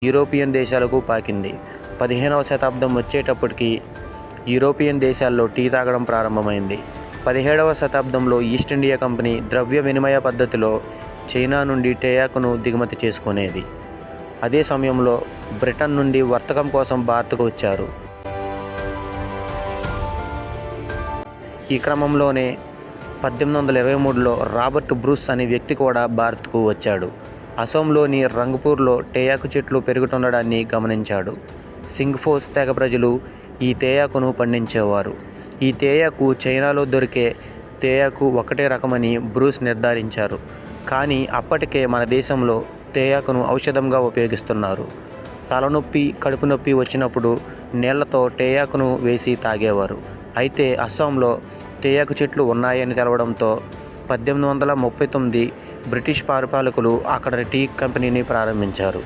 European దేశాలకు పాకింది. 15వ శతాబ్దం వచ్చేటప్పటికి యూరోపియన్ దేశాల్లో టీ తాగడం ప్రారంభమైంది. 17వ శతాబ్దంలో ఈస్ట్ ఇండియా కంపెనీ ద్రవ్య వినిమయ పద్ధతిలో చైనా నుండి తేయాకును దిగుమతి చేసుకునేది. అదే సమయంలో బ్రిటన్ నుండి వర్తకం కోసం భారత్కు వచ్చారు. ఈ క్రమంలోనే 1823లో రాబర్ట్ బ్రూస్ అనే వ్యక్తి కూడా భారత్కు వచ్చాడు. అసోంలోని రంగపూర్లో తేయాకు చెట్లు పెరుగుతుండడాన్ని గమనించాడు. సింగ్ఫోస్ తెగ ప్రజలు ఈ తేయాకును పండించేవారు. ఈ తేయాకు చైనాలో దొరికే తేయాకు ఒకటే రకమని బ్రూస్ నిర్ధారించారు. కానీ అప్పటికే మన దేశంలో తేయాకును ఔషధంగా ఉపయోగిస్తున్నారు. తలనొప్పి, కడుపు నొప్పి వచ్చినప్పుడు నీళ్లతో తేయాకును వేసి తాగేవారు. అయితే అస్సాంలో తేయాకు చెట్లు ఉన్నాయని తెలవడంతో 1839 బ్రిటిష్ పరిపాలకులు అక్కడ టీ కంపెనీని ప్రారంభించారు.